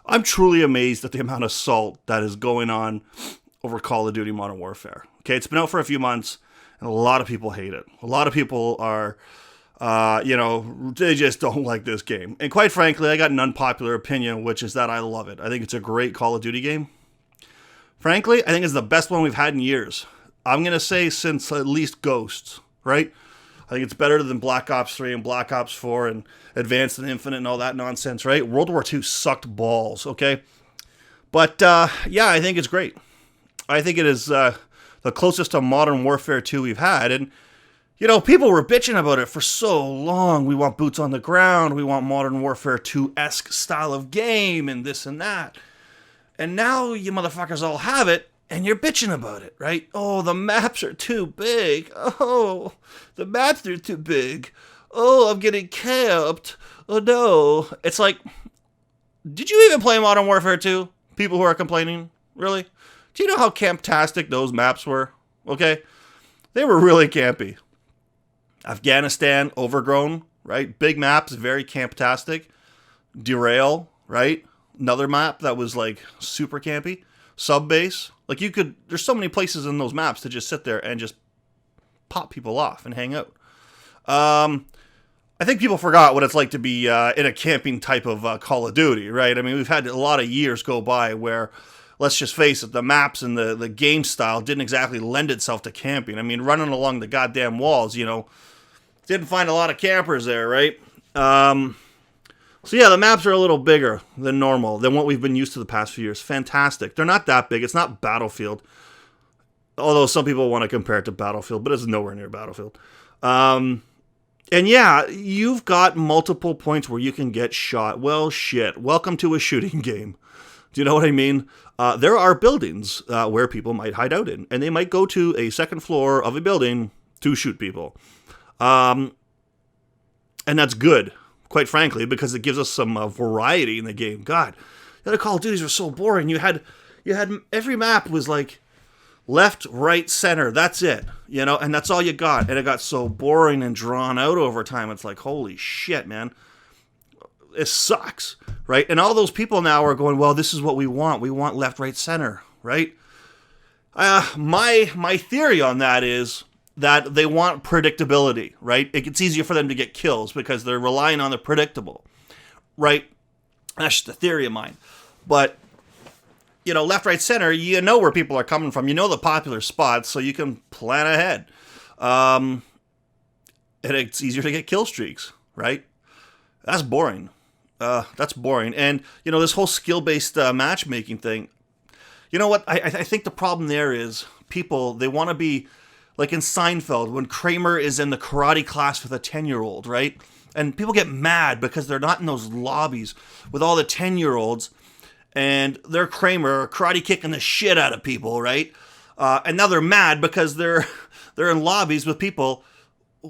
I'm truly amazed at the amount of salt that is going on over Call of Duty Modern Warfare. Okay, it's been out for a few months, and a lot of people hate it. A lot of people are, they just don't like this game. And quite frankly, I got an unpopular opinion, which is that I love it. I think it's a great Call of Duty game. Frankly, I think it's the best one we've had in years. I'm going to say since at least Ghosts, right? I think it's better than Black Ops 3 and Black Ops 4 and Advanced and Infinite and all that nonsense, right? World War II sucked balls, okay? But, I think it's great. I think it is the closest to Modern Warfare 2 we've had. And, people were bitching about it for so long. We want boots on the ground. We want Modern Warfare 2-esque style of game and this and that. And now you motherfuckers all have it, and you're bitching about it, right? Oh, the maps are too big. Oh, the maps are too big. Oh, I'm getting camped. Oh, no. It's like, did you even play Modern Warfare 2? People who are complaining? Really? Do you know how camptastic those maps were? Okay? They were really campy. Afghanistan, overgrown, right? Big maps, very camptastic. Derail, right? Another map that was like super campy. Subbase. Like there's so many places in those maps to just sit there and just pop people off and hang out. I think people forgot what it's like to be in a camping type of Call of Duty, right? I mean, we've had a lot of years go by where, let's just face it, the maps and the game style didn't exactly lend itself to camping. I mean, running along the goddamn walls, didn't find a lot of campers there, right? So yeah, the maps are a little bigger than normal, than what we've been used to the past few years. Fantastic. They're not that big. It's not Battlefield. Although some people want to compare it to Battlefield, but it's nowhere near Battlefield. And yeah, you've got multiple points where you can get shot. Well, shit. Welcome to a shooting game. Do you know what I mean? There are buildings where people might hide out in, and they might go to a second floor of a building to shoot people. And that's good, quite frankly, because it gives us some variety in the game. God, the other Call of Duties were so boring. You had every map was like left, right, center. That's it, and that's all you got. And it got so boring and drawn out over time. It's like, holy shit, man. It sucks, right? And all those people now are going, well, this is what we want. We want left, right, center, right? My theory on that is that they want predictability, right? It gets easier for them to get kills because they're relying on the predictable, right? That's just a theory of mine. But, left, right, center, you know where people are coming from. You know the popular spots, so you can plan ahead. And it's easier to get kill streaks, right? That's boring. And, this whole skill-based matchmaking thing, you know what? I think the problem there is people, they want to be like in Seinfeld when Kramer is in the karate class with a 10-year-old, right? And people get mad because they're not in those lobbies with all the 10-year-olds and they're Kramer karate kicking the shit out of people, right? And now they're mad because they're in lobbies with people.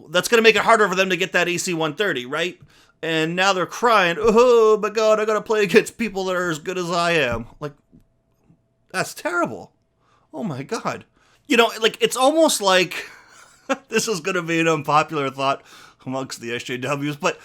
That's going to make it harder for them to get that AC-130, right? And now they're crying, oh my God, I got to play against people that are as good as I am. Like, that's terrible. Oh my God. It's almost like, this is going to be an unpopular thought amongst the SJWs, but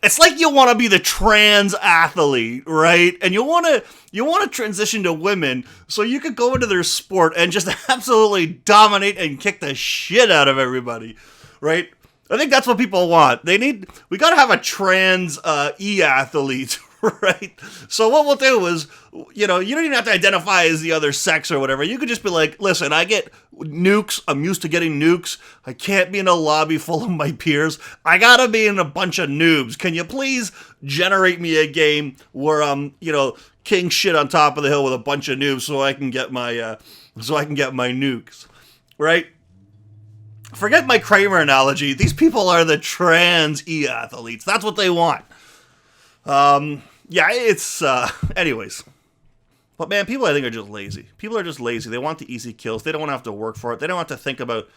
it's like you want to be the trans athlete, right? And you want to transition to women so you could go into their sport and just absolutely dominate and kick the shit out of everybody, right? I think that's what people want. We got to have a trans e-athlete, right? So what we'll do is, you don't even have to identify as the other sex or whatever. You could just be like, listen, I get nukes. I'm used to getting nukes. I can't be in a lobby full of my peers. I got to be in a bunch of noobs. Can you please generate me a game where I'm, king shit on top of the hill with a bunch of noobs so I can get my nukes, right? Forget my Kramer analogy. These people are the trans e-athletes. That's what they want. It's, anyways. But man, people I think are just lazy. People are just lazy. They want the easy kills. They don't want to have to work for it. They don't have to think about,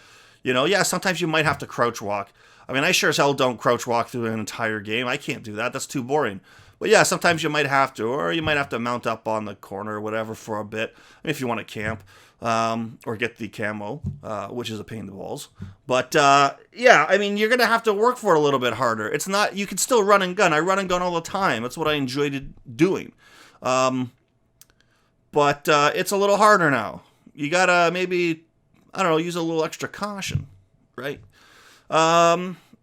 sometimes you might have to crouch walk. I mean, I sure as hell don't crouch walk through an entire game. I can't do that. That's too boring. But yeah, sometimes you might have to, or you might have to mount up on the corner or whatever for a bit, if you want to camp. Or get the camo, which is a pain in the balls. But, you're going to have to work for it a little bit harder. It's not, you can still run and gun. I run and gun all the time. That's what I enjoyed doing. But it's a little harder now. You gotta maybe, I don't know, use a little extra caution, right?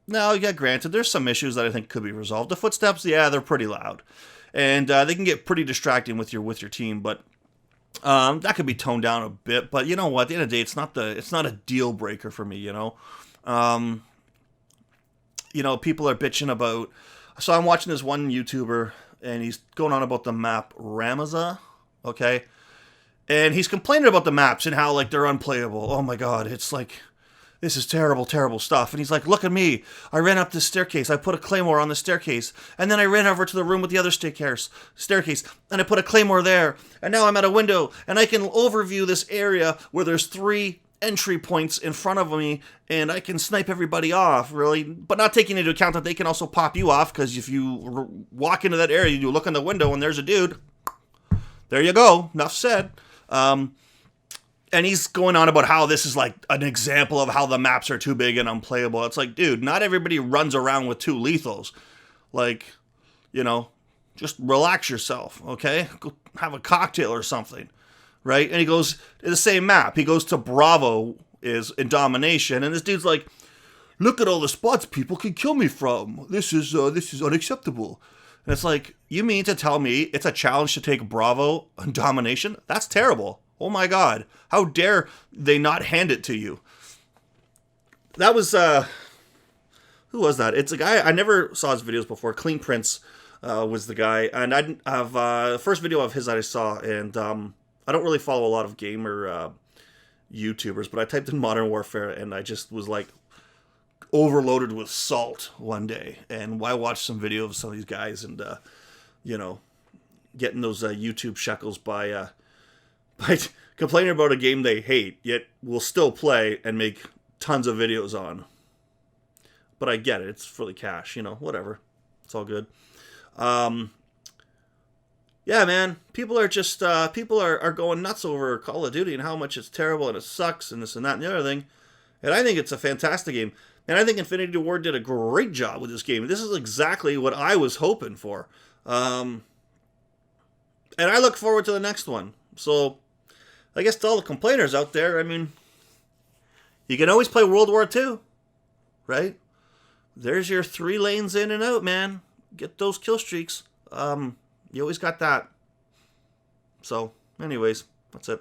Now, yeah, granted, there's some issues that I think could be resolved. The footsteps, yeah, they're pretty loud, and they can get pretty distracting with your team. But that could be toned down a bit. But you know what? At the end of the day, it's not a deal breaker for me. People are bitching about. So I'm watching this one YouTuber, and he's going on about the map Ramaza. Okay, and he's complaining about the maps and how like they're unplayable. Oh my god, it's like, this is terrible, terrible stuff. And he's like, look at me. I ran up this staircase. I put a claymore on the staircase. And then I ran over to the room with the other staircase. And I put a claymore there. And now I'm at a window. And I can overview this area where there's 3 entry points in front of me. And I can snipe everybody off, really. But not taking into account that they can also pop you off. Because if you walk into that area, you look in the window and there's a dude. There you go. Enough said. And he's going on about how this is like an example of how the maps are too big and unplayable. It's like, dude, not everybody runs around with 2 lethals. Like, just relax yourself, okay? Go have a cocktail or something, right? And he goes, the same map. He goes to Bravo is in domination, and this dude's like, look at all the spots people can kill me from. This is unacceptable. And it's like, you mean to tell me it's a challenge to take Bravo in domination? That's terrible. Oh my god. How dare they not hand it to you? That was, who was that? It's a guy, I never saw his videos before. Clean Prince was the guy. And I didn't have, the first video of his that I saw, and I don't really follow a lot of gamer YouTubers, but I typed in Modern Warfare, and I just was like overloaded with salt one day. And I watched some videos of some of these guys, and, getting those YouTube shekels by complaining about a game they hate, yet will still play and make tons of videos on. But I get it. It's for the cash, whatever. It's all good. Yeah, man. People are just, people are going nuts over Call of Duty and how much it's terrible and it sucks and this and that and the other thing. And I think it's a fantastic game. And I think Infinity Ward did a great job with this game. This is exactly what I was hoping for. And I look forward to the next one. So, I guess to all the complainers out there, I mean, you can always play World War II, right? There's your 3 lanes in and out, man. Get those kill streaks. You always got that. So, anyways, that's it.